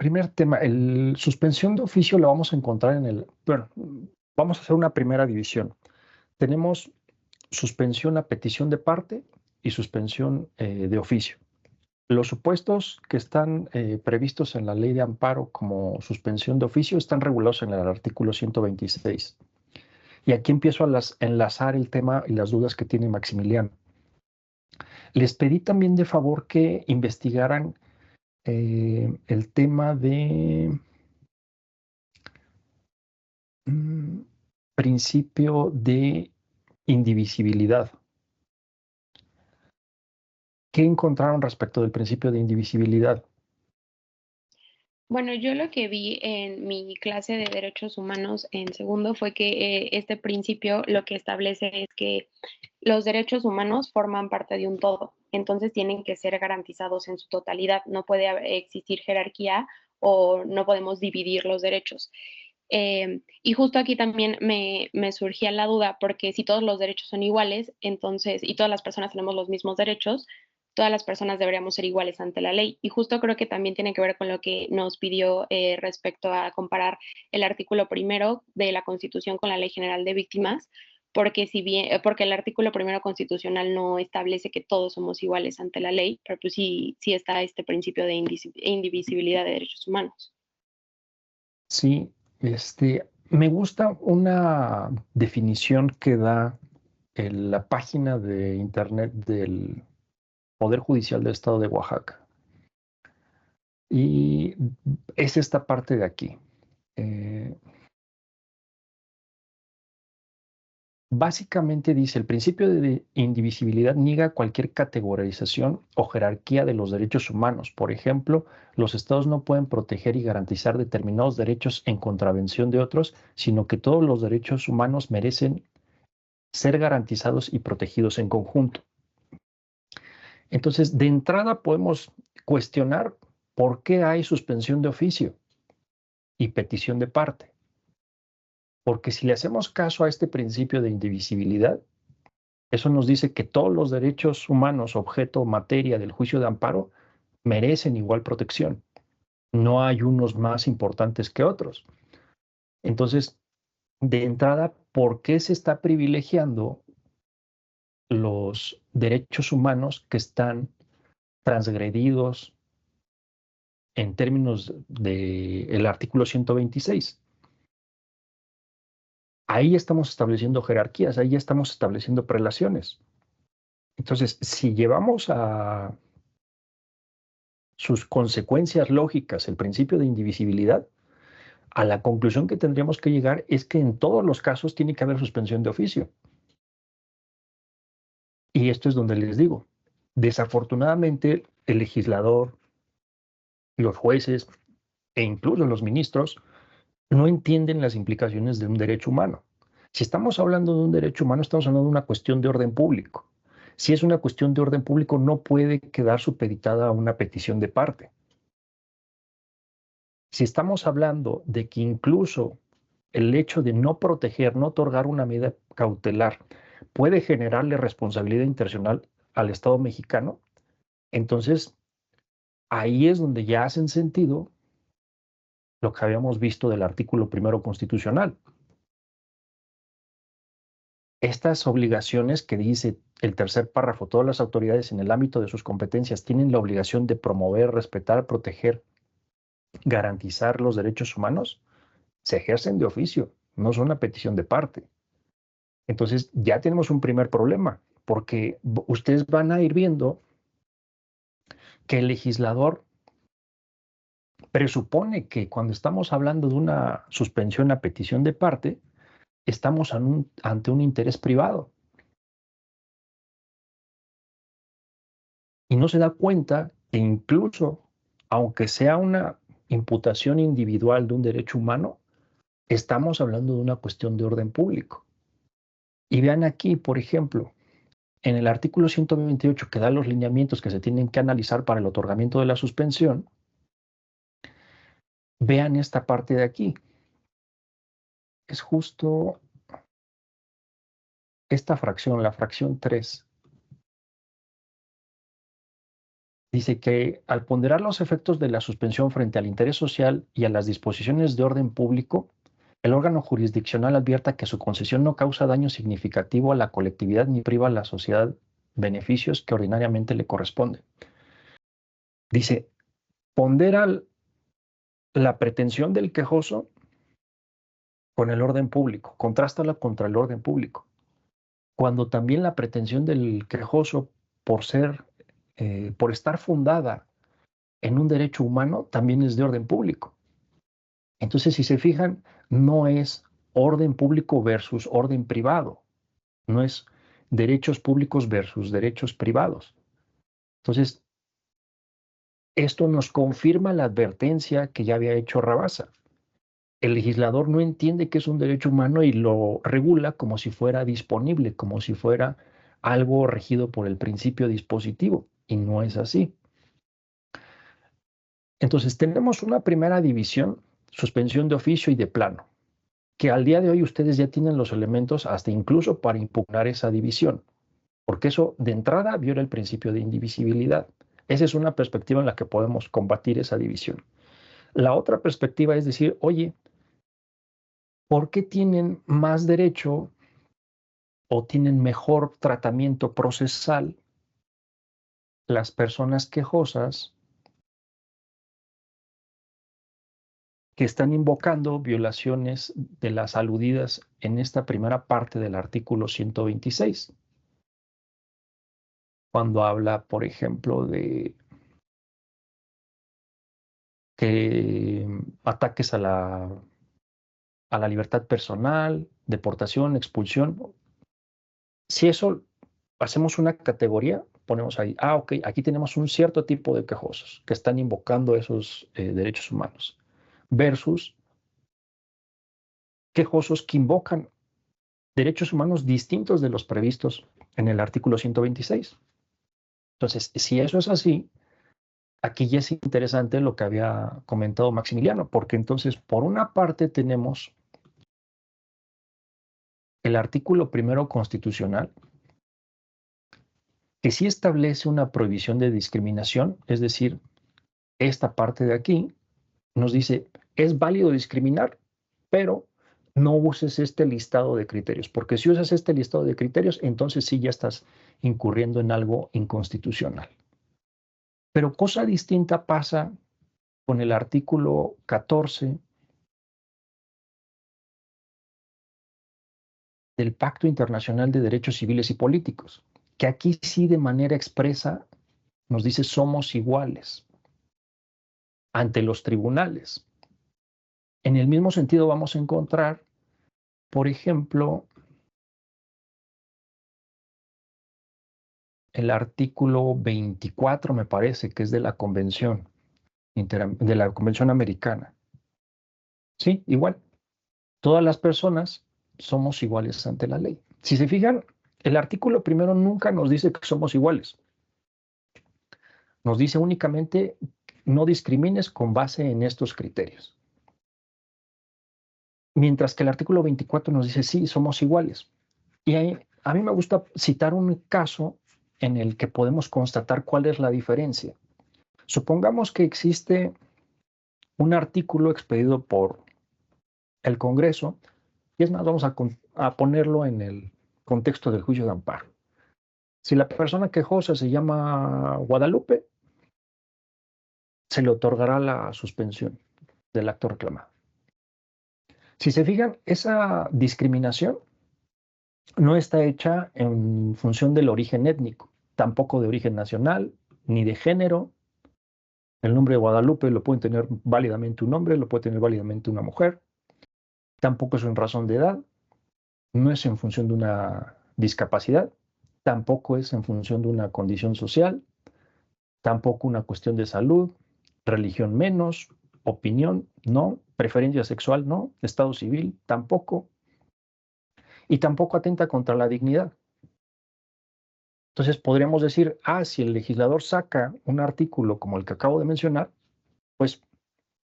primer tema, el suspensión de oficio la vamos a encontrar bueno, vamos a hacer una primera división. Tenemos suspensión a petición de parte y suspensión de oficio. Los supuestos que están previstos en la ley de amparo como suspensión de oficio están regulados en el artículo 126. Y aquí empiezo a enlazar el tema y las dudas que tiene Maximiliano. Les pedí también de favor que investigaran el tema de principio de indivisibilidad. ¿Qué encontraron respecto del principio de indivisibilidad? Bueno, yo lo que vi en mi clase de derechos humanos en segundo fue que este principio lo que establece es que los derechos humanos forman parte de un todo, entonces tienen que ser garantizados en su totalidad. No puede existir jerarquía o no podemos dividir los derechos. Y justo aquí también me surgía la duda, porque si todos los derechos son iguales, entonces, y todas las personas tenemos los mismos derechos, todas las personas deberíamos ser iguales ante la ley. Y justo creo que también tiene que ver con lo que nos pidió respecto a comparar el artículo primero de la Constitución con la Ley General de Víctimas, porque si bien, porque el artículo primero constitucional no establece que todos somos iguales ante la ley, pero pues sí está este principio de indivisibilidad de derechos humanos. Sí, me gusta una definición que da en la página de internet del Poder Judicial del Estado de Oaxaca. Y es esta parte de aquí. Eh, Básicamente dice, el principio de indivisibilidad niega cualquier categorización o jerarquía de los derechos humanos. Por ejemplo, los estados no pueden proteger y garantizar determinados derechos en contravención de otros, sino que todos los derechos humanos merecen ser garantizados y protegidos en conjunto. Entonces, de entrada podemos cuestionar por qué hay suspensión de oficio y petición de parte. Porque si le hacemos caso a este principio de indivisibilidad, eso nos dice que todos los derechos humanos, objeto o materia del juicio de amparo, merecen igual protección. No hay unos más importantes que otros. Entonces, de entrada, ¿por qué se está privilegiando los derechos humanos que están transgredidos en términos del artículo 126? Ahí estamos estableciendo jerarquías, ahí estamos estableciendo prelaciones. Entonces, si llevamos a sus consecuencias lógicas el principio de indivisibilidad, a la conclusión que tendríamos que llegar es que en todos los casos tiene que haber suspensión de oficio. Y esto es donde les digo, desafortunadamente el legislador, los jueces e incluso los ministros no entienden las implicaciones de un derecho humano. Si estamos hablando de un derecho humano, estamos hablando de una cuestión de orden público. Si es una cuestión de orden público, no puede quedar supeditada a una petición de parte. Si estamos hablando de que incluso el hecho de no proteger, no otorgar una medida cautelar, puede generarle responsabilidad internacional al Estado mexicano, entonces ahí es donde ya hacen sentido lo que habíamos visto del artículo primero constitucional. Estas obligaciones que dice el tercer párrafo, todas las autoridades en el ámbito de sus competencias tienen la obligación de promover, respetar, proteger, garantizar los derechos humanos, se ejercen de oficio, no son una petición de parte. Entonces ya tenemos un primer problema, porque ustedes van a ir viendo que el legislador presupone que cuando estamos hablando de una suspensión a petición de parte, estamos ante un interés privado. Y no se da cuenta que incluso, aunque sea una imputación individual de un derecho humano, estamos hablando de una cuestión de orden público. Y vean aquí, por ejemplo, en el artículo 128 que da los lineamientos que se tienen que analizar para el otorgamiento de la suspensión, vean esta parte de aquí. Es justo esta fracción, la fracción 3. dice que al ponderar los efectos de la suspensión frente al interés social y a las disposiciones de orden público, el órgano jurisdiccional advierta que su concesión no causa daño significativo a la colectividad ni priva a la sociedad beneficios que ordinariamente le corresponden. Dice, pondera la pretensión del quejoso con el orden público, contrástala contra el orden público, cuando también la pretensión del quejoso por estar fundada en un derecho humano también es de orden público. Entonces, si se fijan, no es orden público versus orden privado, no es derechos públicos versus derechos privados. Entonces, esto nos confirma la advertencia que ya había hecho Rabasa. El legislador no entiende que es un derecho humano y lo regula como si fuera disponible, como si fuera algo regido por el principio dispositivo, y no es así. Entonces, tenemos una primera división, suspensión de oficio y de plano, que al día de hoy ustedes ya tienen los elementos hasta incluso para impugnar esa división, porque eso de entrada viola el principio de indivisibilidad. Esa es una perspectiva en la que podemos combatir esa división. La otra perspectiva es decir, oye, ¿por qué tienen más derecho o tienen mejor tratamiento procesal las personas quejosas que están invocando violaciones de las aludidas en esta primera parte del artículo 126? Cuando habla, por ejemplo, de que ataques a la libertad personal, deportación, expulsión. Si eso hacemos una categoría, ponemos ahí, ok, aquí tenemos un cierto tipo de quejosos que están invocando esos derechos humanos, versus quejosos que invocan derechos humanos distintos de los previstos en el artículo 126. Entonces, si eso es así, aquí ya es interesante lo que había comentado Maximiliano, porque entonces, por una parte tenemos el artículo primero constitucional, que sí establece una prohibición de discriminación, es decir, esta parte de aquí nos dice, es válido discriminar, pero no uses este listado de criterios, porque si usas este listado de criterios, entonces sí ya estás incurriendo en algo inconstitucional. Pero cosa distinta pasa con el artículo 14 del Pacto Internacional de Derechos Civiles y Políticos, que aquí sí de manera expresa nos dice somos iguales ante los tribunales. En el mismo sentido vamos a encontrar, por ejemplo, el artículo 24, me parece, que es de la Convención, de la Convención Americana. Sí, igual. Todas las personas somos iguales ante la ley. Si se fijan, el artículo primero nunca nos dice que somos iguales. Nos dice únicamente no discrimines con base en estos criterios. Mientras que el artículo 24 nos dice sí, somos iguales. Y ahí, a mí me gusta citar un caso en el que podemos constatar cuál es la diferencia. Supongamos que existe un artículo expedido por el Congreso, y es más, vamos a ponerlo en el contexto del juicio de amparo. Si la persona quejosa se llama Guadalupe, se le otorgará la suspensión del acto reclamado. Si se fijan, esa discriminación no está hecha en función del origen étnico, tampoco de origen nacional, ni de género. El nombre de Guadalupe lo puede tener válidamente un hombre, lo puede tener válidamente una mujer. Tampoco es en razón de edad, no es en función de una discapacidad, tampoco es en función de una condición social, tampoco una cuestión de salud, religión menos, opinión no, preferencia sexual no, estado civil tampoco, y tampoco atenta contra la dignidad. Entonces podríamos decir, si el legislador saca un artículo como el que acabo de mencionar, pues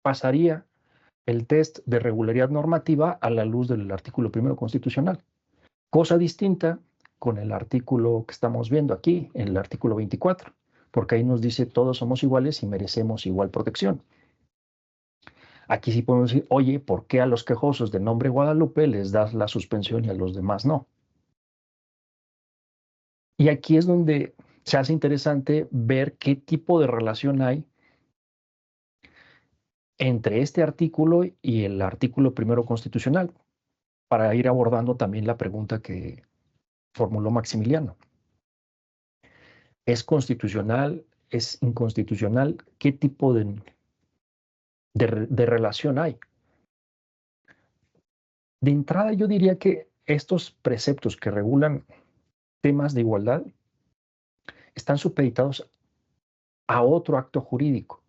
pasaría el test de regularidad normativa a la luz del artículo primero constitucional. Cosa distinta con el artículo que estamos viendo aquí, el artículo 24, porque ahí nos dice todos somos iguales y merecemos igual protección. Aquí sí podemos decir, oye, ¿por qué a los quejosos de nombre Guadalupe les das la suspensión y a los demás no? Y aquí es donde se hace interesante ver qué tipo de relación hay entre este artículo y el artículo primero constitucional, para ir abordando también la pregunta que formuló Maximiliano. ¿Es constitucional? ¿Es inconstitucional? ¿Qué tipo de relación hay? De entrada, yo diría que estos preceptos que regulan temas de igualdad están supeditados a otro acto jurídico,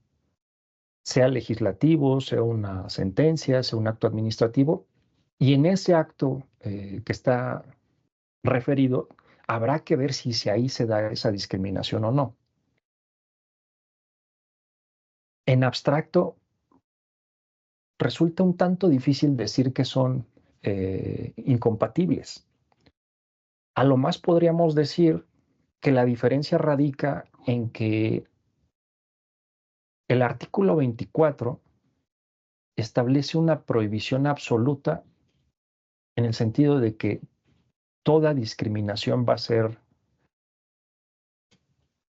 sea legislativo, sea una sentencia, sea un acto administrativo, y en ese acto que está referido, habrá que ver si ahí se da esa discriminación o no. En abstracto, resulta un tanto difícil decir que son incompatibles. A lo más podríamos decir que la diferencia radica en que el artículo 24 establece una prohibición absoluta en el sentido de que toda discriminación va a ser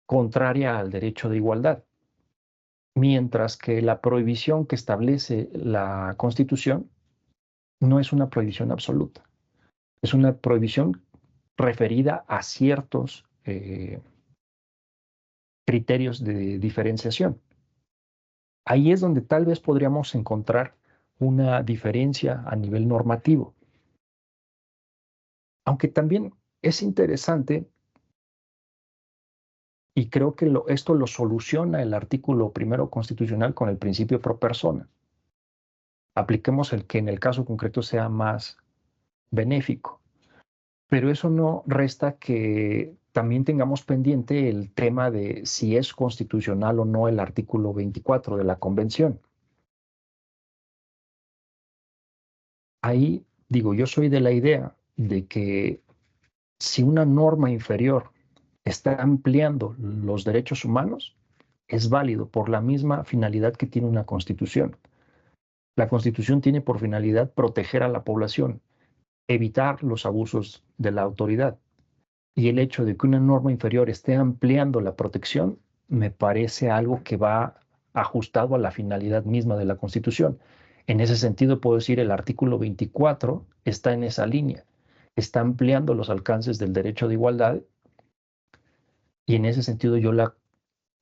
contraria al derecho de igualdad, mientras que la prohibición que establece la Constitución no es una prohibición absoluta, es una prohibición referida a ciertos criterios de diferenciación. Ahí es donde tal vez podríamos encontrar una diferencia a nivel normativo. Aunque también es interesante, y creo que esto lo soluciona el artículo primero constitucional con el principio pro persona. Apliquemos el que en el caso concreto sea más benéfico. Pero eso no resta que también tengamos pendiente el tema de si es constitucional o no el artículo 24 de la Convención. Ahí digo, yo soy de la idea de que si una norma inferior está ampliando los derechos humanos, es válido por la misma finalidad que tiene una constitución. La constitución tiene por finalidad proteger a la población, evitar los abusos de la autoridad. Y el hecho de que una norma inferior esté ampliando la protección me parece algo que va ajustado a la finalidad misma de la Constitución. En ese sentido, puedo decir el artículo 24 está en esa línea, está ampliando los alcances del derecho de igualdad y en ese sentido yo la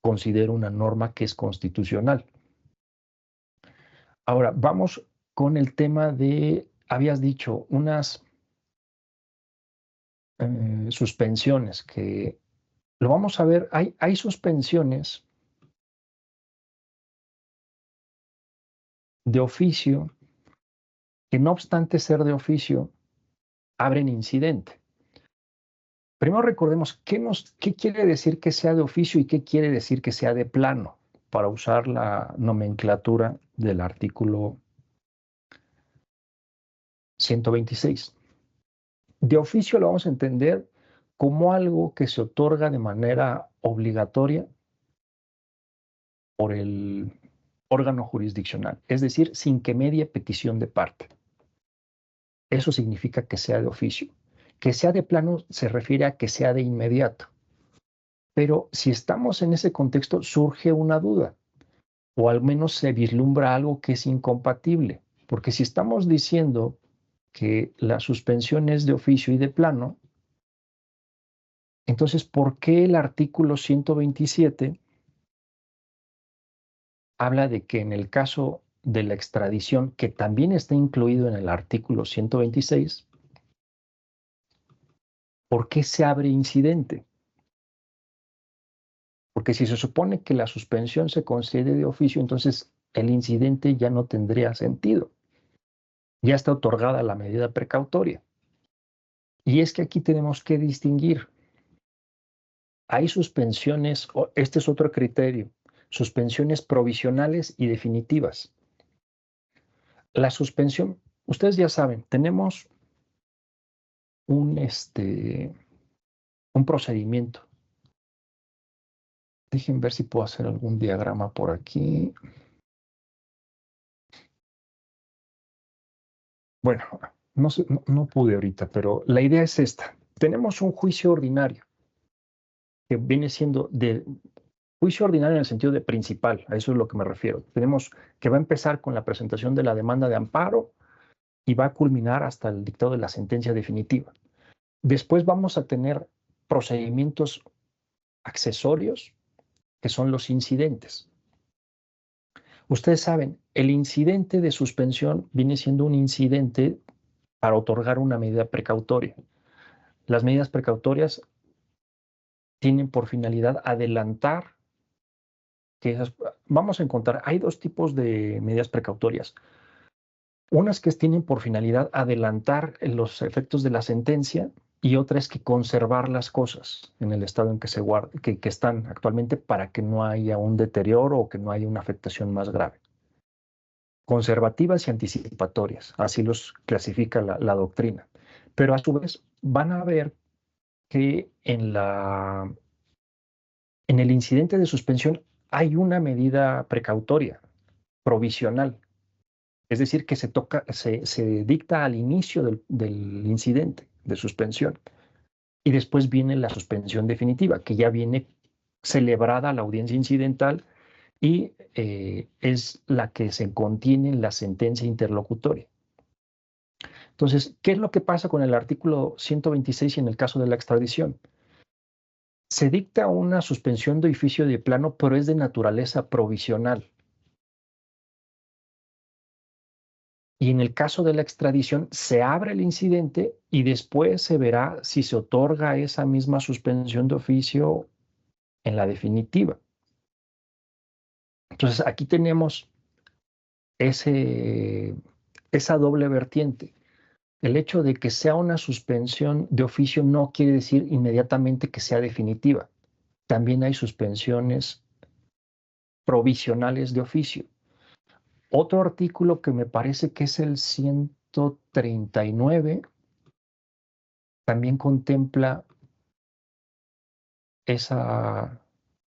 considero una norma que es constitucional. Ahora, vamos con el tema de, habías dicho, unas suspensiones que lo vamos a ver, hay suspensiones de oficio que no obstante ser de oficio, abren incidente. Primero recordemos qué quiere decir que sea de oficio y qué quiere decir que sea de plano, para usar la nomenclatura del artículo 126. De oficio lo vamos a entender como algo que se otorga de manera obligatoria por el órgano jurisdiccional, es decir, sin que medie petición de parte. Eso significa que sea de oficio. Que sea de plano se refiere a que sea de inmediato. Pero si estamos en ese contexto, surge una duda, o al menos se vislumbra algo que es incompatible, porque si estamos diciendo que la suspensión es de oficio y de plano, entonces, ¿por qué el artículo 127 habla de que en el caso de la extradición, que también está incluido en el artículo 126, ¿por qué se abre incidente? Porque si se supone que la suspensión se concede de oficio, entonces el incidente ya no tendría sentido. Ya está otorgada la medida precautoria. Y es que aquí tenemos que distinguir. Hay suspensiones, este es otro criterio, suspensiones provisionales y definitivas. La suspensión, ustedes ya saben, tenemos un procedimiento Dejen ver si puedo hacer algún diagrama por aquí. Bueno, no, no pude ahorita, pero la idea es esta. Tenemos un juicio ordinario que viene siendo de juicio ordinario en el sentido de principal, a eso es lo que me refiero. Tenemos que va a empezar con la presentación de la demanda de amparo y va a culminar hasta el dictado de la sentencia definitiva. Después vamos a tener procedimientos accesorios, que son los incidentes. Ustedes saben, el incidente de suspensión viene siendo un incidente para otorgar una medida precautoria. Las medidas precautorias tienen por finalidad adelantar que esas, vamos a encontrar, hay dos tipos de medidas precautorias. Unas que tienen por finalidad adelantar los efectos de la sentencia y otras que conservar las cosas en el estado en que se guardan, que están actualmente para que no haya un deterioro o que no haya una afectación más grave. Conservativas y anticipatorias, así los clasifica la doctrina. Pero a su vez van a ver que en el incidente de suspensión hay una medida precautoria, provisional, es decir, que se dicta al inicio del incidente de suspensión y después viene la suspensión definitiva, que ya viene celebrada la audiencia incidental y es la que se contiene en la sentencia interlocutoria. Entonces, ¿qué es lo que pasa con el artículo 126 en el caso de la extradición? Se dicta una suspensión de oficio de plano, pero es de naturaleza provisional. Y en el caso de la extradición, se abre el incidente y después se verá si se otorga esa misma suspensión de oficio en la definitiva. Entonces, aquí tenemos esa doble vertiente. El hecho de que sea una suspensión de oficio no quiere decir inmediatamente que sea definitiva. También hay suspensiones provisionales de oficio. Otro artículo que me parece que es el 139 también contempla esa...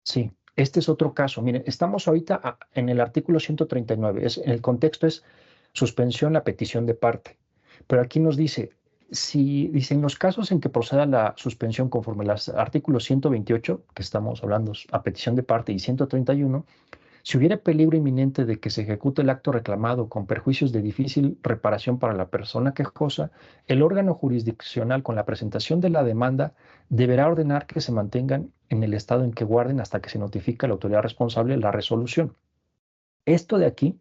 Sí, este es otro caso. Miren, estamos ahorita en el artículo 139. El contexto es suspensión a petición de parte. Pero aquí nos dice, si dicen los casos en que proceda la suspensión conforme los artículos 128, que estamos hablando a petición de parte, y 131, si hubiera peligro inminente de que se ejecute el acto reclamado con perjuicios de difícil reparación para la persona quejosa, el órgano jurisdiccional con la presentación de la demanda deberá ordenar que se mantengan en el estado en que guarden hasta que se notifique a la autoridad responsable la resolución. Esto de aquí,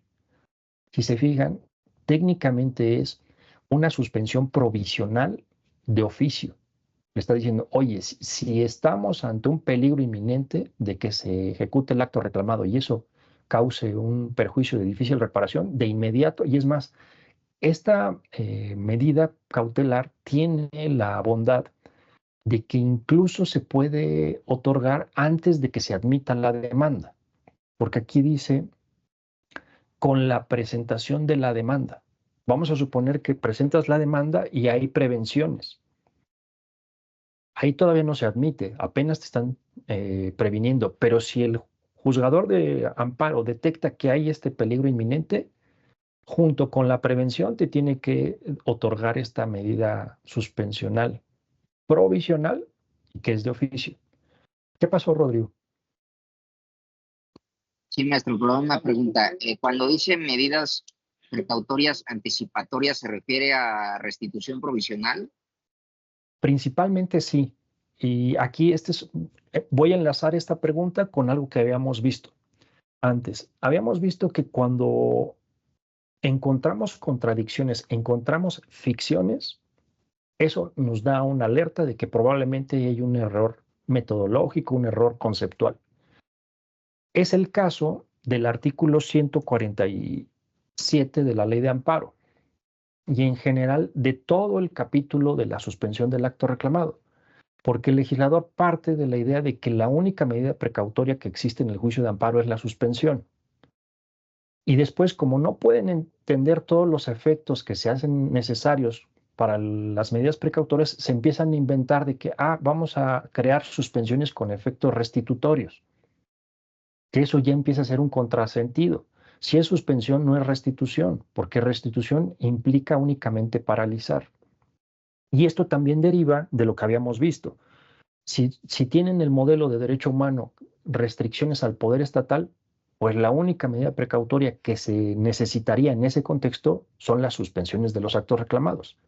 si se fijan, técnicamente es una suspensión provisional de oficio. Le está diciendo, oye, si estamos ante un peligro inminente de que se ejecute el acto reclamado y eso cause un perjuicio de difícil reparación, de inmediato, y es más, esta medida cautelar tiene la bondad de que incluso se puede otorgar antes de que se admita la demanda, porque aquí dice con la presentación de la demanda. Vamos a suponer que presentas la demanda y hay prevenciones. Ahí todavía no se admite, apenas te están previniendo, pero si el juzgador de amparo detecta que hay este peligro inminente, junto con la prevención te tiene que otorgar esta medida suspensional provisional, que es de oficio. ¿Qué pasó, Rodrigo? Sí, maestro, pero una pregunta. Cuando dice medidas precautorias anticipatorias, ¿se refiere a restitución provisional? Principalmente sí. Y aquí voy a enlazar esta pregunta con algo que habíamos visto antes. Habíamos visto que cuando encontramos contradicciones, encontramos ficciones, eso nos da una alerta de que probablemente hay un error metodológico, un error conceptual. Es el caso del artículo 147 de la Ley de Amparo y en general de todo el capítulo de la suspensión del acto reclamado, porque el legislador parte de la idea de que la única medida precautoria que existe en el juicio de amparo es la suspensión. Y después, como no pueden entender todos los efectos que se hacen necesarios para las medidas precautorias, se empiezan a inventar de que, vamos a crear suspensiones con efectos restitutorios. que eso ya empieza a ser un contrasentido. Si es suspensión, no es restitución, porque restitución implica únicamente paralizar. Y esto también deriva de lo que habíamos visto. Si tienen el modelo de derecho humano restricciones al poder estatal, pues la única medida precautoria que se necesitaría en ese contexto son las suspensiones de los actos reclamados,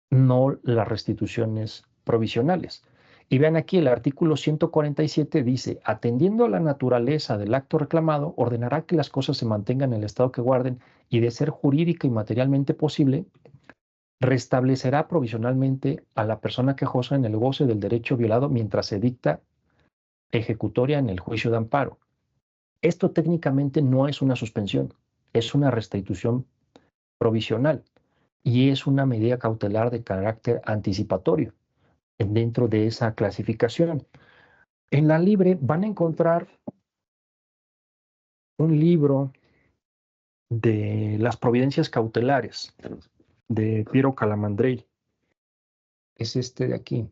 no las restituciones provisionales. Y vean aquí, el artículo 147 dice, atendiendo a la naturaleza del acto reclamado, ordenará que las cosas se mantengan en el estado que guarden y, de ser jurídica y materialmente posible, restablecerá provisionalmente a la persona quejosa en el goce del derecho violado mientras se dicta ejecutoria en el juicio de amparo. Esto técnicamente no es una suspensión, es una restitución provisional y es una medida cautelar de carácter anticipatorio dentro de esa clasificación. En la libre van a encontrar un libro de las providencias cautelares de Piero Calamandrei. Es este de aquí.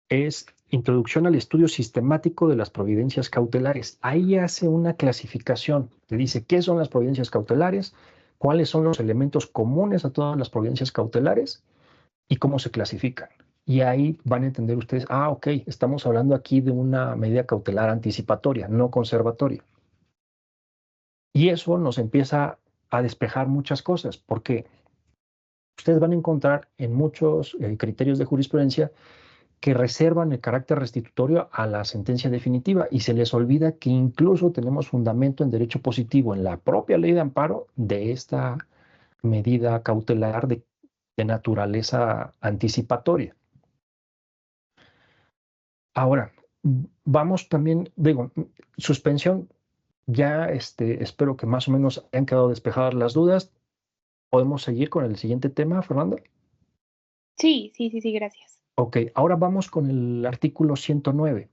Es Introducción al estudio sistemático de las providencias cautelares. Ahí hace una clasificación. Te dice qué son las providencias cautelares, cuáles son los elementos comunes a todas las providencias cautelares y cómo se clasifican. Y ahí van a entender ustedes, ok, estamos hablando aquí de una medida cautelar anticipatoria, no conservatoria. Y eso nos empieza a despejar muchas cosas, porque ustedes van a encontrar en muchos criterios de jurisprudencia que reservan el carácter restitutorio a la sentencia definitiva y se les olvida que incluso tenemos fundamento en derecho positivo en la propia ley de amparo de esta medida cautelar de naturaleza anticipatoria. Ahora, vamos también, digo, suspensión, ya espero que más o menos hayan quedado despejadas las dudas. ¿Podemos seguir con el siguiente tema, Fernanda? Sí, gracias. Ok, ahora vamos con el artículo 109,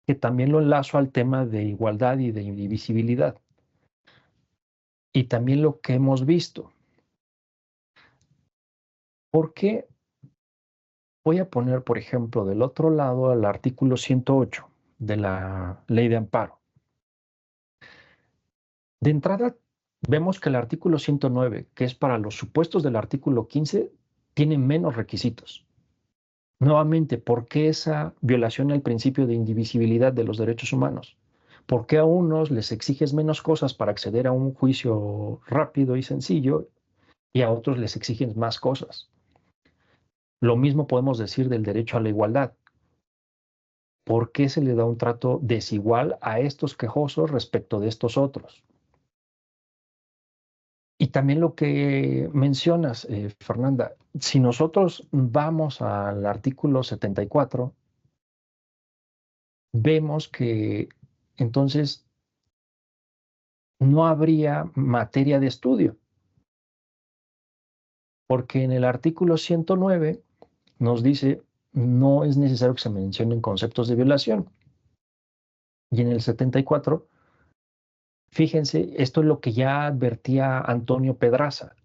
que también lo enlazo al tema de igualdad y de indivisibilidad. Y también lo que hemos visto. ¿Por qué? Voy a poner, por ejemplo, del otro lado al artículo 108 de la Ley de Amparo. De entrada, vemos que el artículo 109, que es para los supuestos del artículo 15, tiene menos requisitos. Nuevamente, ¿por qué esa violación al principio de indivisibilidad de los derechos humanos? ¿Por qué a unos les exiges menos cosas para acceder a un juicio rápido y sencillo y a otros les exigen más cosas? Lo mismo podemos decir del derecho a la igualdad. ¿Por qué se le da un trato desigual a estos quejosos respecto de estos otros? Y también lo que mencionas, Fernanda, si nosotros vamos al artículo 74, vemos que entonces no habría materia de estudio, porque en el artículo 109 nos dice no es necesario que se mencionen conceptos de violación. Y en el 74, fíjense, esto es lo que ya advertía Antonio Pedraza.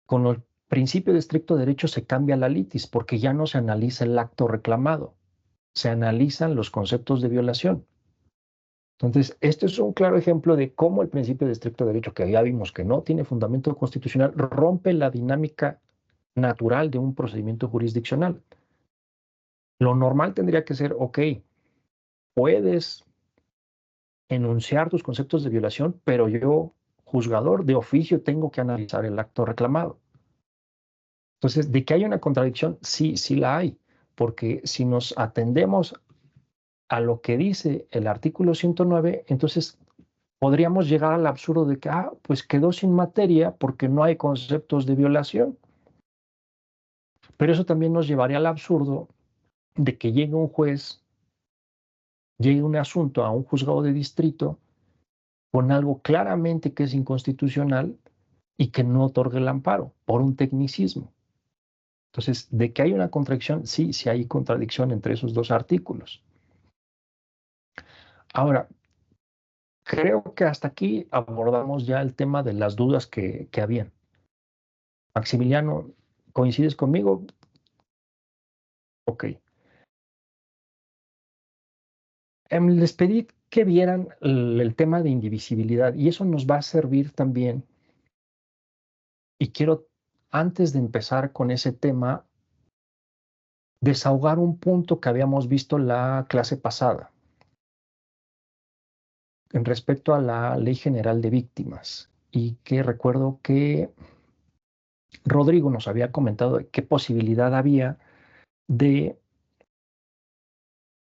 Con el principio de estricto derecho se cambia la litis porque ya no se analiza el acto reclamado, se analizan los conceptos de violación. Entonces, este es un claro ejemplo de cómo el principio de estricto derecho, que ya vimos que no tiene fundamento constitucional, rompe la dinámica natural de un procedimiento jurisdiccional. Lo normal tendría que ser, ok, puedes enunciar tus conceptos de violación, pero yo, juzgador de oficio, tengo que analizar el acto reclamado. Entonces, de que hay una contradicción, sí, sí la hay, porque si nos atendemos a lo que dice el artículo 109, entonces podríamos llegar al absurdo de que, pues quedó sin materia porque no hay conceptos de violación. Pero eso también nos llevaría al absurdo de que llegue un juez, llegue un asunto a un juzgado de distrito con algo claramente que es inconstitucional y que no otorgue el amparo por un tecnicismo. Entonces, de que hay una contradicción, sí, sí hay contradicción entre esos dos artículos. Ahora, creo que hasta aquí abordamos ya el tema de las dudas que habían. Maximiliano, ¿coincides conmigo? Ok. Les pedí que vieran el tema de indivisibilidad y eso nos va a servir también. Y quiero, antes de empezar con ese tema, desahogar un punto que habíamos visto la clase pasada en respecto a la Ley General de Víctimas y que recuerdo que Rodrigo nos había comentado qué posibilidad había de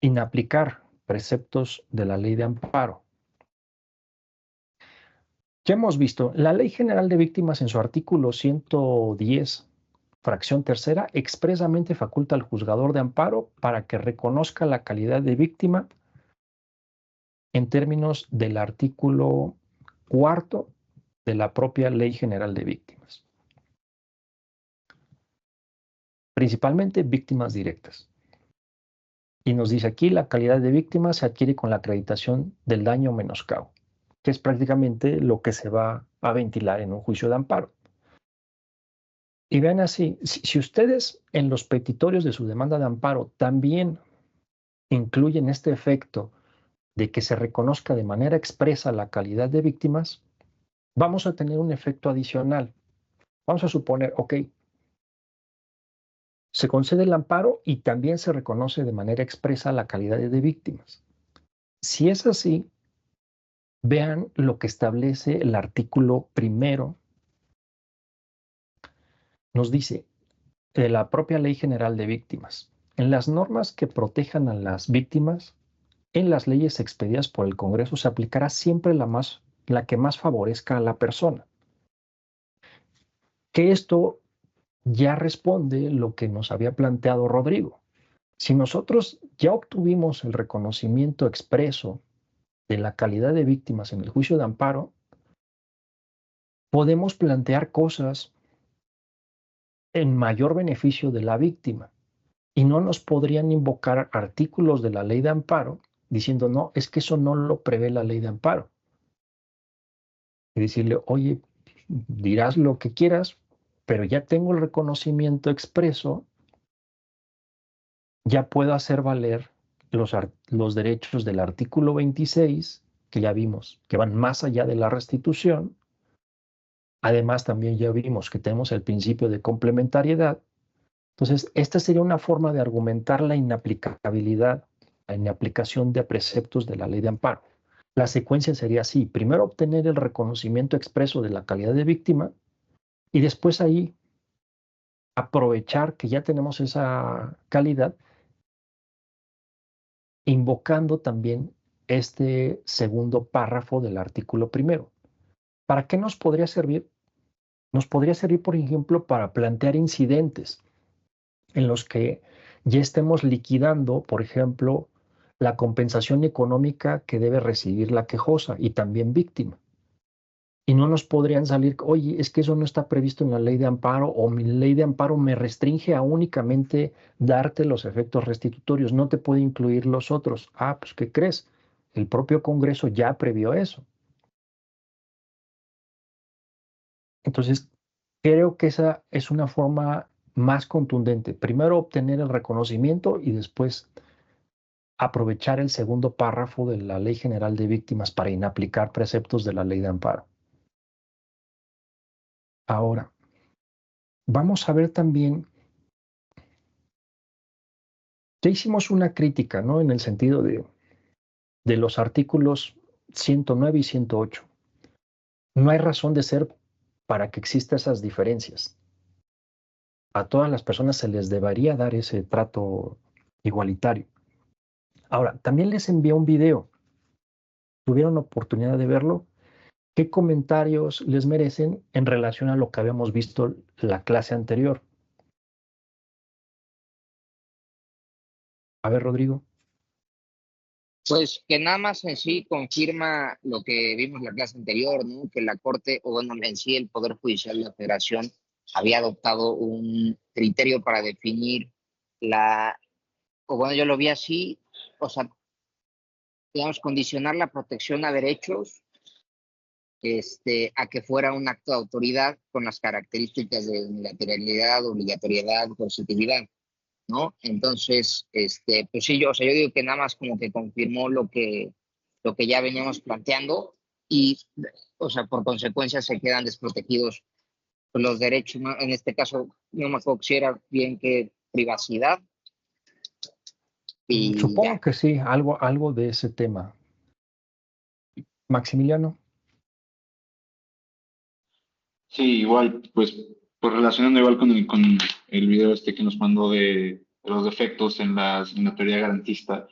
inaplicar preceptos de la Ley de Amparo. Ya hemos visto, la Ley General de Víctimas en su artículo 110, fracción tercera, expresamente faculta al juzgador de amparo para que reconozca la calidad de víctima en términos del artículo cuarto de la propia Ley General de Víctimas. Principalmente víctimas directas. Y nos dice aquí, la calidad de víctima se adquiere con la acreditación del daño o menoscabo, que es prácticamente lo que se va a ventilar en un juicio de amparo. Y vean así, si ustedes en los petitorios de su demanda de amparo también incluyen este efecto de que se reconozca de manera expresa la calidad de víctimas, vamos a tener un efecto adicional. Vamos a suponer, ok, se concede el amparo y también se reconoce de manera expresa la calidad de víctimas. Si es así, vean lo que establece el artículo primero. Nos dice, de la propia Ley General de Víctimas, en las normas que protejan a las víctimas, en las leyes expedidas por el Congreso se aplicará siempre la que más favorezca a la persona. Que esto ya responde lo que nos había planteado Rodrigo. Si nosotros ya obtuvimos el reconocimiento expreso de la calidad de víctimas en el juicio de amparo, podemos plantear cosas en mayor beneficio de la víctima y no nos podrían invocar artículos de la ley de amparo diciendo, no, es que eso no lo prevé la ley de amparo. Y decirle, oye, dirás lo que quieras, pero ya tengo el reconocimiento expreso, ya puedo hacer valer los derechos del artículo 26, que ya vimos, que van más allá de la restitución. Además, también ya vimos que tenemos el principio de complementariedad. Entonces, esta sería una forma de argumentar la inaplicabilidad, la inaplicación de preceptos de la ley de amparo. La secuencia sería así: primero obtener el reconocimiento expreso de la calidad de víctima y después ahí aprovechar que ya tenemos esa calidad, invocando también este segundo párrafo del artículo primero. ¿Para qué nos podría servir? Nos podría servir, por ejemplo, para plantear incidentes en los que ya estemos liquidando, por ejemplo, la compensación económica que debe recibir la quejosa y también víctima. Y no nos podrían salir, oye, es que eso no está previsto en la ley de amparo o mi ley de amparo me restringe a únicamente darte los efectos restitutorios, no te puede incluir los otros. Ah, pues ¿qué crees? El propio Congreso ya previó eso. Entonces, creo que esa es una forma más contundente. Primero obtener el reconocimiento y después aprovechar el segundo párrafo de la Ley General de Víctimas para inaplicar preceptos de la Ley de Amparo. Ahora, vamos a ver también, ya hicimos una crítica, ¿no? En el sentido de los artículos 109 y 108. No hay razón de ser para que existan esas diferencias. A todas las personas se les debería dar ese trato igualitario. Ahora, también les envié un video. ¿Tuvieron oportunidad de verlo? ¿Qué comentarios les merecen en relación a lo que habíamos visto la clase anterior? A ver, Rodrigo. Pues que nada más en sí confirma lo que vimos en la clase anterior, ¿no? Que la Corte, o bueno, en sí el Poder Judicial de la Federación había adoptado un criterio para definir o bueno, yo lo vi así, o sea, digamos, condicionar la protección a derechos a que fuera un acto de autoridad con las características de unilateralidad, obligatoriedad, coercitividad. ¿no? Entonces, pues sí, yo, o sea, yo digo que nada más como que confirmó lo que ya veníamos planteando y, o sea, por consecuencia se quedan desprotegidos los derechos, ¿no? En este caso, no me acuerdo si era bien que privacidad y Supongo ya. que sí, algo de ese tema. Maximiliano. Sí, igual, pues relacionando igual con el video que nos mandó de los defectos en la teoría garantista,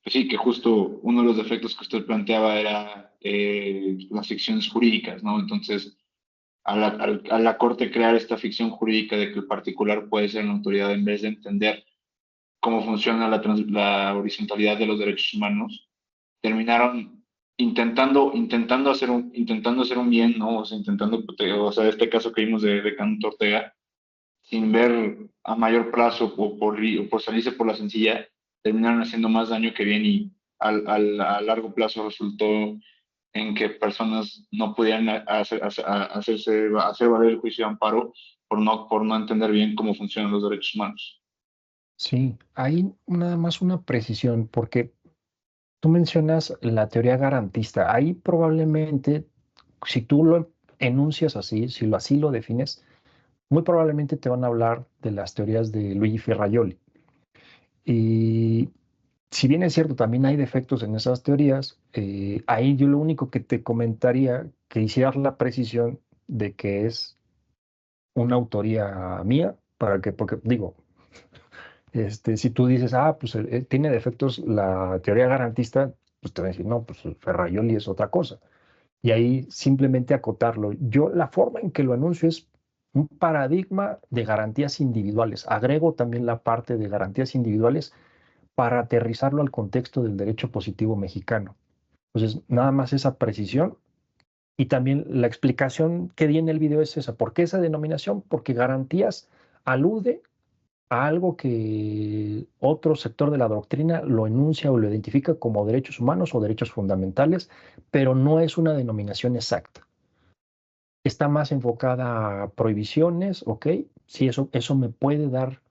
pues sí, que justo uno de los defectos que usted planteaba era las ficciones jurídicas, ¿no? Entonces, a la Corte crear esta ficción jurídica de que el particular puede ser una autoridad en vez de entender cómo funciona la horizontalidad de los derechos humanos, terminaron intentando hacer un bien, ¿no? O sea, intentando proteger, o sea, este caso que vimos de Canto Ortega, sin ver a mayor plazo o por salirse por la sencilla, terminaron haciendo más daño que bien y a largo plazo resultó en que personas no podían hacer valer el juicio de amparo por no entender bien cómo funcionan los derechos humanos. Sí, hay nada más una precisión, porque tú mencionas la teoría garantista. Ahí probablemente, si tú lo enuncias así, si lo así lo defines, muy probablemente te van a hablar de las teorías de Luigi Ferrajoli. Y si bien es cierto, también hay defectos en esas teorías, ahí yo lo único que te comentaría que hicieras la precisión de que es una autoría mía, porque digo, si tú dices, pues tiene defectos la teoría garantista, pues te van a decir, no, pues Ferrajoli es otra cosa. Y ahí simplemente acotarlo. Yo la forma en que lo anuncio es un paradigma de garantías individuales. Agrego también la parte de garantías individuales para aterrizarlo al contexto del derecho positivo mexicano. Entonces, nada más esa precisión y también la explicación que di en el video es esa. ¿Por qué esa denominación? Porque garantías alude a algo que otro sector de la doctrina lo enuncia o lo identifica como derechos humanos o derechos fundamentales, pero no es una denominación exacta. Está más enfocada a prohibiciones, ¿ok? Sí, eso me puede dar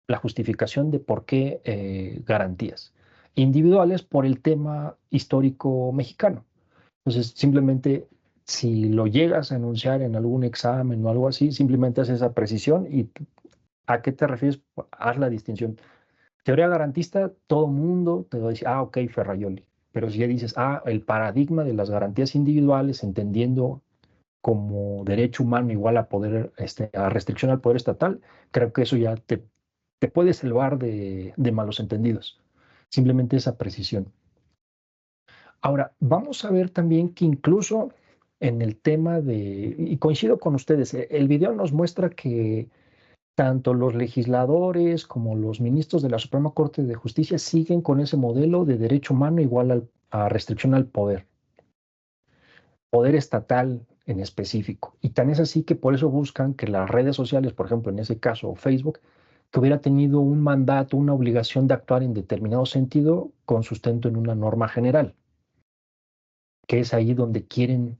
la justificación de por qué garantías individuales por el tema histórico mexicano. Entonces, simplemente si lo llegas a enunciar en algún examen o algo así, simplemente haces esa precisión y ¿a qué te refieres? Haz la distinción. Teoría garantista, todo mundo te va a decir, ok, Ferrajoli. Pero si ya dices, el paradigma de las garantías individuales, entendiendo como derecho humano igual a poder, a restricción al poder estatal, creo que eso ya te puede salvar de malos entendidos. Simplemente esa precisión. Ahora, vamos a ver también que incluso en el tema y coincido con ustedes, el video nos muestra que tanto los legisladores como los ministros de la Suprema Corte de Justicia siguen con ese modelo de derecho humano igual a restricción al poder estatal en específico. Y tan es así que por eso buscan que las redes sociales, por ejemplo, en ese caso Facebook, que hubiera tenido un mandato, una obligación de actuar en determinado sentido con sustento en una norma general, que es ahí donde quieren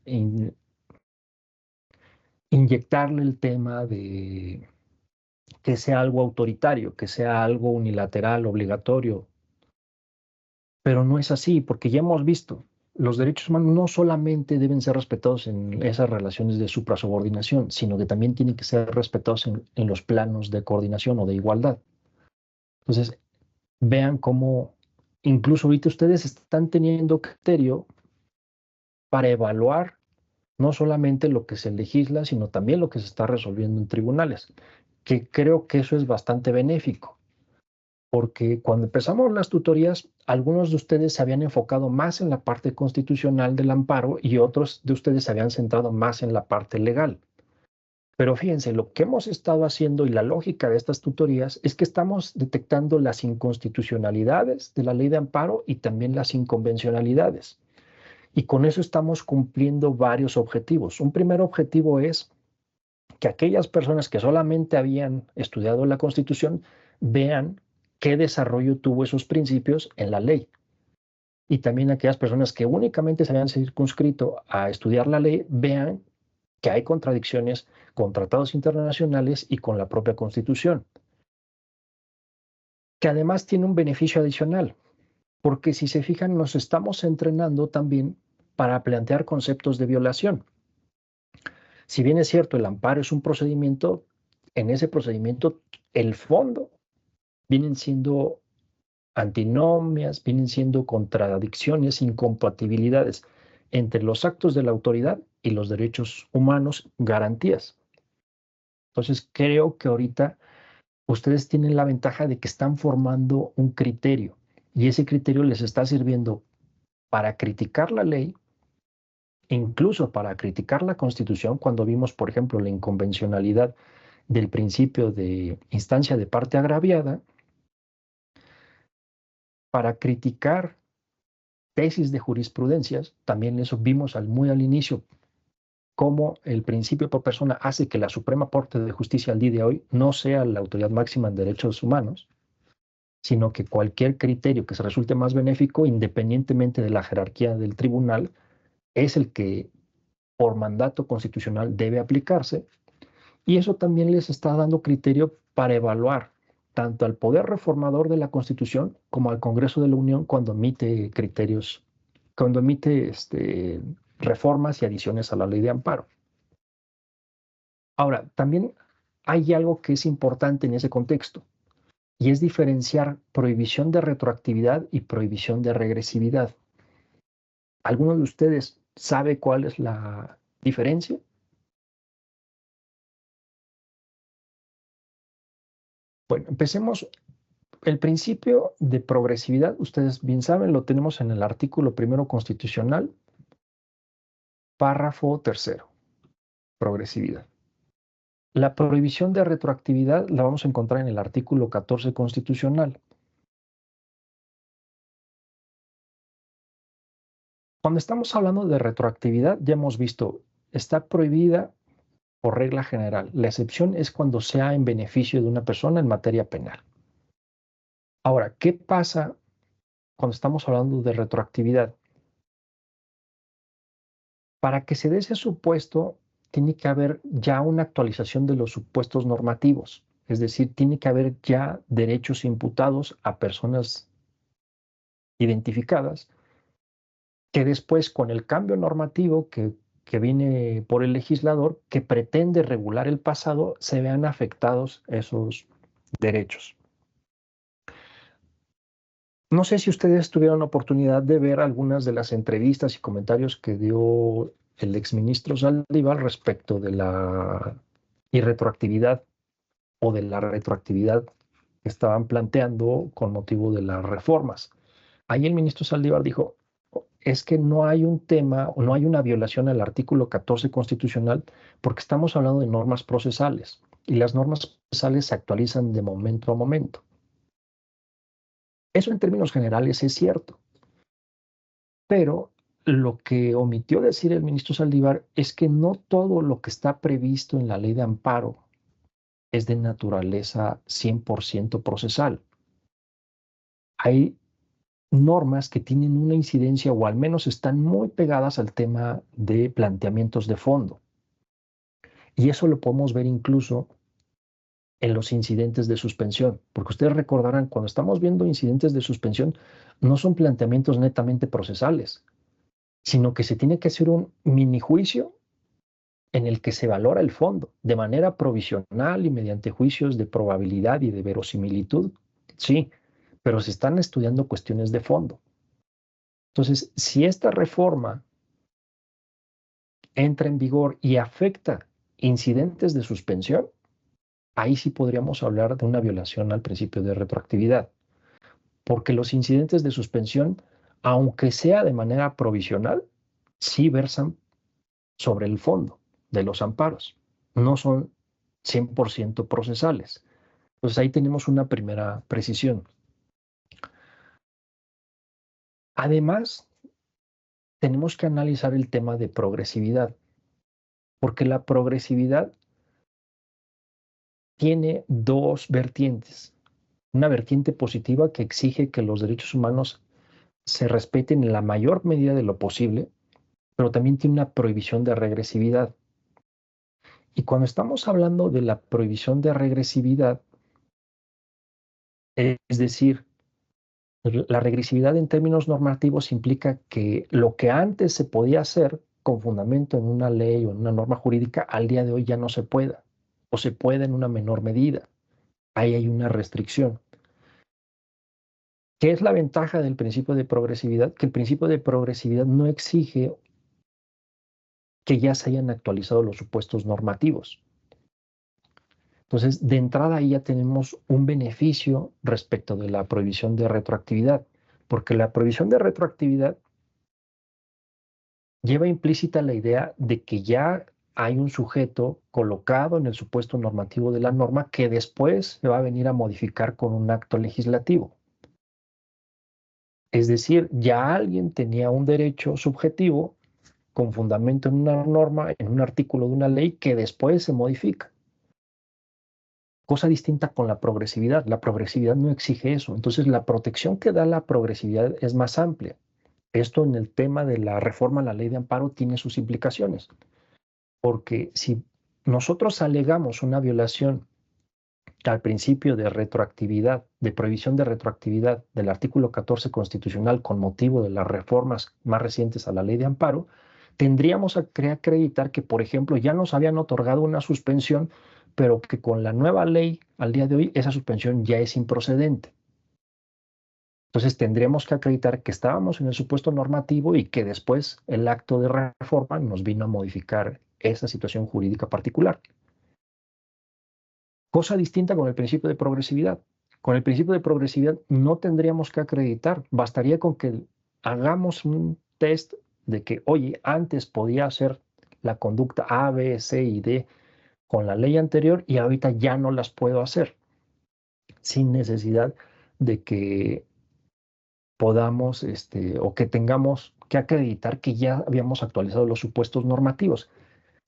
inyectarle el tema de que sea algo autoritario, que sea algo unilateral, obligatorio, pero no es así, porque ya hemos visto, los derechos humanos no solamente deben ser respetados en esas relaciones de suprasubordinación, sino que también tienen que ser respetados en los planos de coordinación o de igualdad. Entonces, vean cómo incluso ahorita ustedes están teniendo criterio para evaluar no solamente lo que se legisla, sino también lo que se está resolviendo en tribunales, que creo que eso es bastante benéfico. Porque cuando empezamos las tutorías, algunos de ustedes se habían enfocado más en la parte constitucional del amparo y otros de ustedes se habían centrado más en la parte legal. Pero fíjense, lo que hemos estado haciendo y la lógica de estas tutorías es que estamos detectando las inconstitucionalidades de la ley de amparo y también las inconvencionalidades. Y con eso estamos cumpliendo varios objetivos. Un primer objetivo es que aquellas personas que solamente habían estudiado la Constitución vean qué desarrollo tuvo esos principios en la ley. Y también aquellas personas que únicamente se habían circunscrito a estudiar la ley vean que hay contradicciones con tratados internacionales y con la propia Constitución. que además tiene un beneficio adicional, porque si se fijan, nos estamos entrenando también para plantear conceptos de violación. Si bien es cierto, el amparo es un procedimiento, en ese procedimiento el fondo vienen siendo antinomias, vienen siendo contradicciones, incompatibilidades entre los actos de la autoridad y los derechos humanos, garantías. Entonces, creo que ahorita ustedes tienen la ventaja de que están formando un criterio y ese criterio les está sirviendo para criticar la ley, incluso para criticar la Constitución, cuando vimos, por ejemplo, la inconvencionalidad del principio de instancia de parte agraviada, para criticar tesis de jurisprudencias, también eso vimos muy al inicio, cómo el principio por persona hace que la Suprema Corte de Justicia al día de hoy no sea la autoridad máxima en derechos humanos, sino que cualquier criterio que se resulte más benéfico, independientemente de la jerarquía del tribunal, es el que por mandato constitucional debe aplicarse, y eso también les está dando criterio para evaluar tanto al poder reformador de la Constitución como al Congreso de la Unión cuando emite criterios, cuando emite reformas y adiciones a la ley de amparo. Ahora, también hay algo que es importante en ese contexto, y es diferenciar prohibición de retroactividad y prohibición de regresividad. ¿Alguno de ustedes sabe cuál es la diferencia? Bueno, empecemos. El principio de progresividad, ustedes bien saben, lo tenemos en el artículo 1 constitucional, párrafo 3, progresividad. La prohibición de retroactividad la vamos a encontrar en el artículo 14 constitucional. Cuando estamos hablando de retroactividad, ya hemos visto, está prohibida por regla general. La excepción es cuando sea en beneficio de una persona en materia penal. Ahora, ¿qué pasa cuando estamos hablando de retroactividad? Para que se dé ese supuesto, tiene que haber ya una actualización de los supuestos normativos. Es decir, tiene que haber ya derechos imputados a personas identificadas que después, con el cambio normativo que viene por el legislador, que pretende regular el pasado, se vean afectados esos derechos. No sé si ustedes tuvieron la oportunidad de ver algunas de las entrevistas y comentarios que dio el exministro Saldívar respecto de la irretroactividad o de la retroactividad que estaban planteando con motivo de las reformas. Ahí el ministro Saldívar dijo, es que no hay un tema o no hay una violación al artículo 14 constitucional porque estamos hablando de normas procesales y las normas procesales se actualizan de momento a momento. Eso en términos generales es cierto, pero lo que omitió decir el ministro Saldívar es que no todo lo que está previsto en la ley de amparo es de naturaleza 100% procesal. Hay normas que tienen una incidencia o al menos están muy pegadas al tema de planteamientos de fondo. Y eso lo podemos ver incluso en los incidentes de suspensión, porque ustedes recordarán, cuando estamos viendo incidentes de suspensión, no son planteamientos netamente procesales, sino que se tiene que hacer un mini juicio en el que se valora el fondo de manera provisional y mediante juicios de probabilidad y de verosimilitud. Sí, pero se están estudiando cuestiones de fondo. Entonces, si esta reforma entra en vigor y afecta incidentes de suspensión, ahí sí podríamos hablar de una violación al principio de retroactividad, porque los incidentes de suspensión, aunque sea de manera provisional, sí versan sobre el fondo de los amparos, no son 100% procesales. Entonces ahí tenemos una primera precisión. Además, tenemos que analizar el tema de progresividad, porque la progresividad tiene dos vertientes. Una vertiente positiva que exige que los derechos humanos se respeten en la mayor medida de lo posible, pero también tiene una prohibición de regresividad. Y cuando estamos hablando de la prohibición de regresividad, Es decir, la regresividad en términos normativos implica que lo que antes se podía hacer con fundamento en una ley o en una norma jurídica, al día de hoy ya no se pueda, o se puede en una menor medida. Ahí hay una restricción. ¿Qué es la ventaja del principio de progresividad? Que el principio de progresividad no exige que ya se hayan actualizado los supuestos normativos. Entonces, de entrada ahí ya tenemos un beneficio respecto de la prohibición de retroactividad, porque la prohibición de retroactividad lleva implícita la idea de que ya hay un sujeto colocado en el supuesto normativo de la norma que después se va a venir a modificar con un acto legislativo. Es decir, ya alguien tenía un derecho subjetivo con fundamento en una norma, en un artículo de una ley que después se modifica. Cosa distinta con la progresividad. La progresividad no exige eso. Entonces, la protección que da la progresividad es más amplia. Esto en el tema de la reforma a la ley de amparo tiene sus implicaciones. Porque si nosotros alegamos una violación al principio de retroactividad, de prohibición de retroactividad del artículo 14 constitucional con motivo de las reformas más recientes a la ley de amparo, tendríamos que acreditar que, por ejemplo, ya nos habían otorgado una suspensión, pero que con la nueva ley al día de hoy esa suspensión ya es improcedente. Entonces tendríamos que acreditar que estábamos en el supuesto normativo y que después el acto de reforma nos vino a modificar esa situación jurídica particular. Cosa distinta con el principio de progresividad. Con el principio de progresividad no tendríamos que acreditar, bastaría con que hagamos un test de que, oye, antes podía hacer la conducta A, B, C y D con la ley anterior y ahorita ya no las puedo hacer, sin necesidad de que podamos o que tengamos que acreditar que ya habíamos actualizado los supuestos normativos.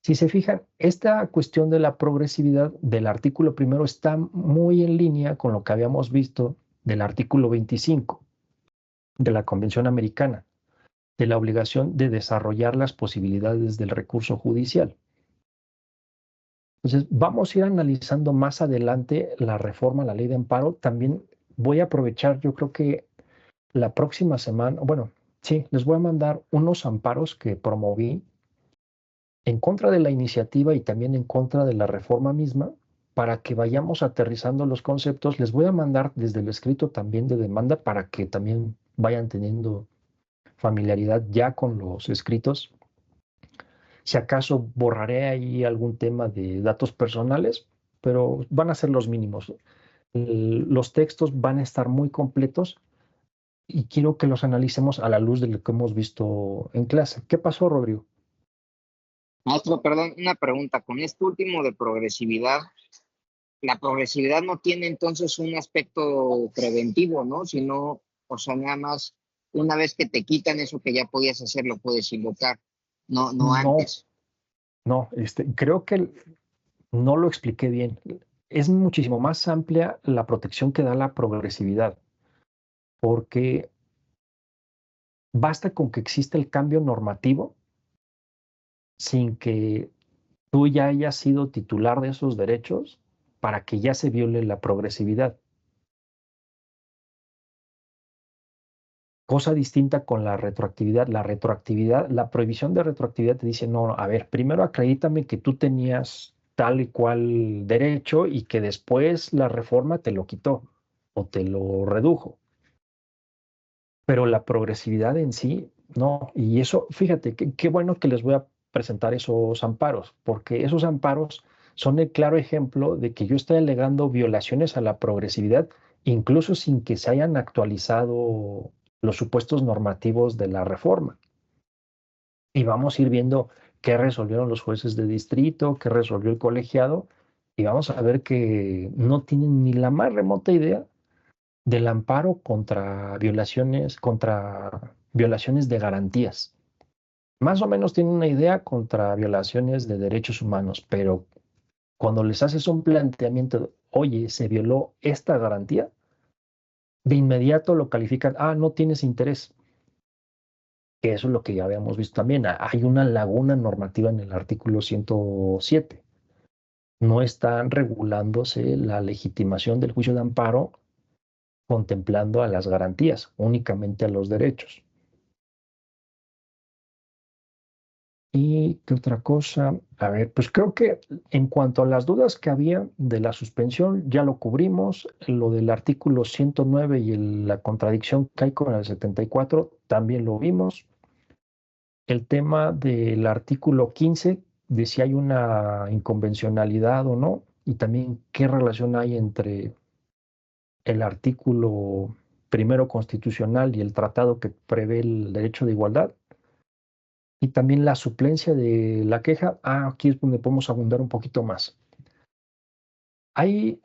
Si se fijan, esta cuestión de la progresividad del artículo primero está muy en línea con lo que habíamos visto del artículo 25 de la Convención Americana, de la obligación de desarrollar las posibilidades del recurso judicial. Entonces, vamos a ir analizando más adelante la reforma a la ley de amparo. También voy a aprovechar, yo creo que la próxima semana, bueno, sí, les voy a mandar unos amparos que promoví en contra de la iniciativa y también en contra de la reforma misma, para que vayamos aterrizando los conceptos. Les voy a mandar desde el escrito también de demanda para que también vayan teniendo familiaridad ya con los escritos. Si acaso borraré ahí algún tema de datos personales, pero van a ser los mínimos. Los textos van a estar muy completos y quiero que los analicemos a la luz de lo que hemos visto en clase. ¿Qué pasó, Rodrigo? Maestro, perdón, una pregunta. Con este último de progresividad, la progresividad no tiene entonces un aspecto preventivo, ¿no? Sino, o sea, nada más una vez que te quitan eso que ya podías hacer, lo puedes invocar, no antes. No, creo que no lo expliqué bien. Es muchísimo más amplia la protección que da la progresividad, porque basta con que exista el cambio normativo sin que tú ya hayas sido titular de esos derechos para que ya se viole la progresividad. Cosa distinta con la retroactividad. La retroactividad, la prohibición de retroactividad te dice, no, a ver, primero acredítame que tú tenías tal y cual derecho y que después la reforma te lo quitó o te lo redujo. Pero la progresividad en sí, no. Y eso, fíjate, qué bueno que les voy a presentar esos amparos, porque esos amparos son el claro ejemplo de que yo estoy alegando violaciones a la progresividad, incluso sin que se hayan actualizado los supuestos normativos de la reforma. Y vamos a ir viendo qué resolvieron los jueces de distrito, qué resolvió el colegiado, y vamos a ver que no tienen ni la más remota idea del amparo contra violaciones de garantías. Más o menos tienen una idea contra violaciones de derechos humanos, pero cuando les haces un planteamiento de, oye, se violó esta garantía, de inmediato lo califican, no tienes interés. Que eso es lo que ya habíamos visto también. Hay una laguna normativa en el artículo 107. No está regulándose la legitimación del juicio de amparo contemplando a las garantías, únicamente a los derechos. ¿Y qué otra cosa? A ver, pues creo que en cuanto a las dudas que había de la suspensión, ya lo cubrimos. Lo del artículo 109 y la contradicción que hay con el 74, también lo vimos. El tema del artículo 15, de si hay una inconvencionalidad o no, y también qué relación hay entre el artículo primero constitucional y el tratado que prevé el derecho de igualdad. Y también la suplencia de la queja. Aquí es donde podemos abundar un poquito más. Hay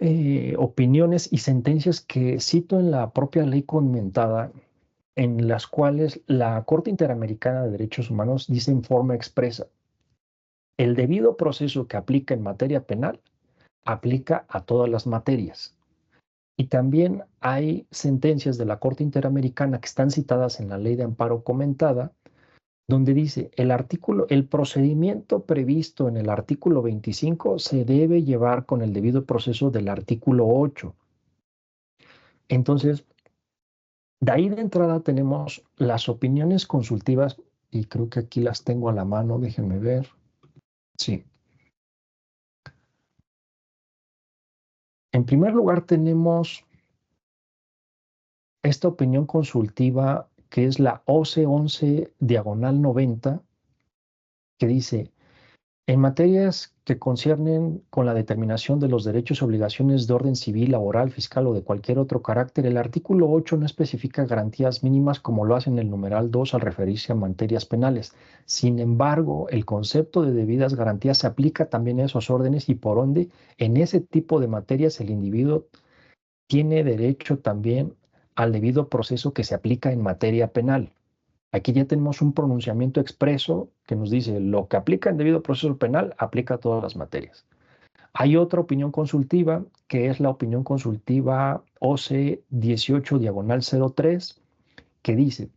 opiniones y sentencias que cito en la propia ley comentada, en las cuales la Corte Interamericana de Derechos Humanos dice en forma expresa: el debido proceso que aplica en materia penal aplica a todas las materias. Y también hay sentencias de la Corte Interamericana que están citadas en la ley de amparo comentada, donde dice el procedimiento previsto en el artículo 25 se debe llevar con el debido proceso del artículo 8. Entonces, de ahí de entrada tenemos las opiniones consultivas, y creo que aquí las tengo a la mano, déjenme ver. Sí. En primer lugar tenemos esta opinión consultiva que es la OC 11/90, que dice: en materias que conciernen con la determinación de los derechos y obligaciones de orden civil, laboral, fiscal o de cualquier otro carácter, el artículo 8 no especifica garantías mínimas como lo hace en el numeral 2 al referirse a materias penales. Sin embargo, el concepto de debidas garantías se aplica también a esos órdenes y por ende, en ese tipo de materias el individuo tiene derecho también al debido proceso que se aplica en materia penal. Aquí ya tenemos un pronunciamiento expreso que nos dice: lo que aplica en debido proceso penal aplica a todas las materias. Hay otra opinión consultiva, que es la opinión consultiva OC 18/03, que dice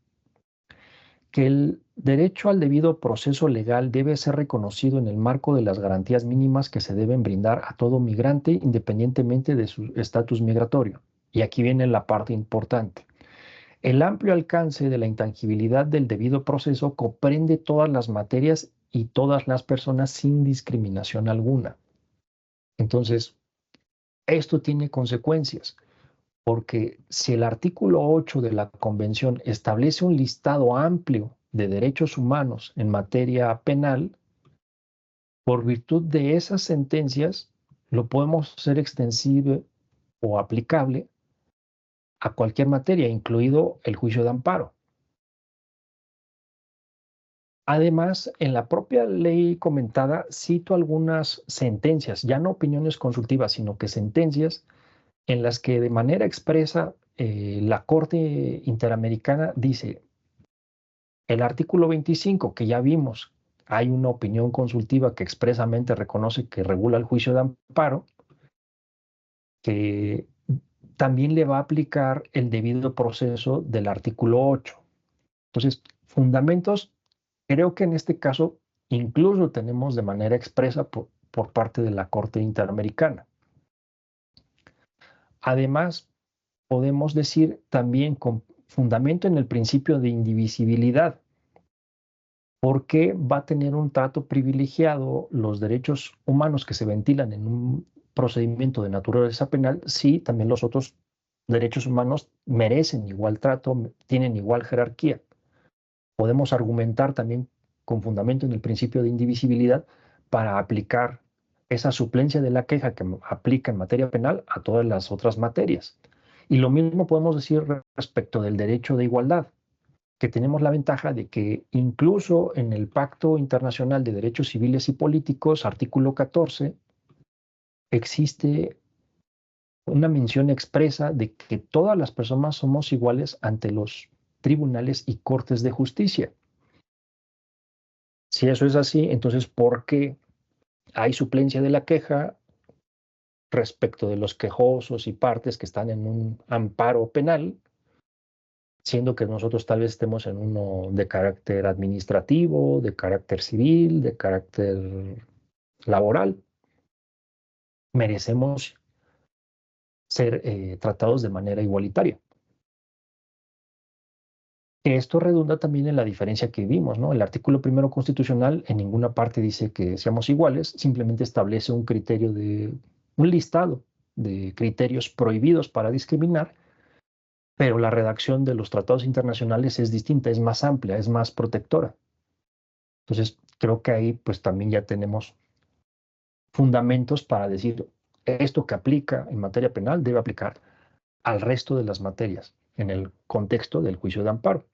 que el derecho al debido proceso legal debe ser reconocido en el marco de las garantías mínimas que se deben brindar a todo migrante independientemente de su estatus migratorio. Y aquí viene la parte importante. El amplio alcance de la intangibilidad del debido proceso comprende todas las materias y todas las personas sin discriminación alguna. Entonces, esto tiene consecuencias, porque si el artículo 8 de la Convención establece un listado amplio de derechos humanos en materia penal, por virtud de esas sentencias, lo podemos hacer extensible o aplicable a cualquier materia, incluido el juicio de amparo. Además, en la propia ley comentada cito algunas sentencias, ya no opiniones consultivas, sino que sentencias en las que de manera expresa la Corte Interamericana dice: el artículo 25, que ya vimos, hay una opinión consultiva que expresamente reconoce que regula el juicio de amparo, que también le va a aplicar el debido proceso del artículo 8. Entonces, fundamentos, creo que en este caso incluso tenemos de manera expresa por parte de la Corte Interamericana. Además, podemos decir también con fundamento en el principio de indivisibilidad, porque va a tener un trato privilegiado los derechos humanos que se ventilan en un procedimiento de naturaleza penal, si también los otros derechos humanos merecen igual trato, tienen igual jerarquía. Podemos argumentar también con fundamento en el principio de indivisibilidad para aplicar esa suplencia de la queja que aplica en materia penal a todas las otras materias. Y lo mismo podemos decir respecto del derecho de igualdad, que tenemos la ventaja de que incluso en el Pacto Internacional de Derechos Civiles y Políticos, artículo 14, existe una mención expresa de que todas las personas somos iguales ante los tribunales y cortes de justicia. Si eso es así, entonces, ¿por qué hay suplencia de la queja respecto de los quejosos y partes que están en un amparo penal, siendo que nosotros tal vez estemos en uno de carácter administrativo, de carácter civil, de carácter laboral? Merecemos ser tratados de manera igualitaria. Esto redunda también en la diferencia que vimos, ¿no? El artículo 1 constitucional en ninguna parte dice que seamos iguales, simplemente establece un criterio un listado de criterios prohibidos para discriminar, pero la redacción de los tratados internacionales es distinta, es más amplia, es más protectora. Entonces, creo que ahí pues también ya tenemos fundamentos para decir esto que aplica en materia penal debe aplicar al resto de las materias en el contexto del juicio de amparo.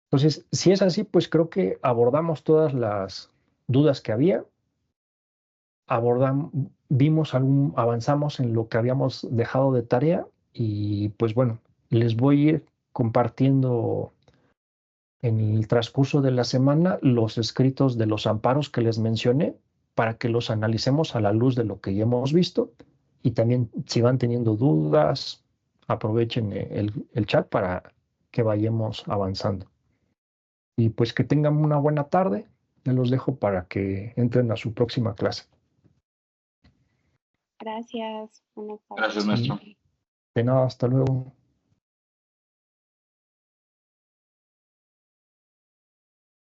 Entonces, si es así, pues creo que abordamos todas las dudas que había, avanzamos en lo que habíamos dejado de tarea y pues bueno, les voy a ir compartiendo en el transcurso de la semana los escritos de los amparos que les mencioné para que los analicemos a la luz de lo que ya hemos visto y también si van teniendo dudas, aprovechen el chat para que vayamos avanzando. Y pues que tengan una buena tarde. Ya los dejo para que entren a su próxima clase. Gracias. Buenas tardes. Gracias, maestro. De nada, hasta luego.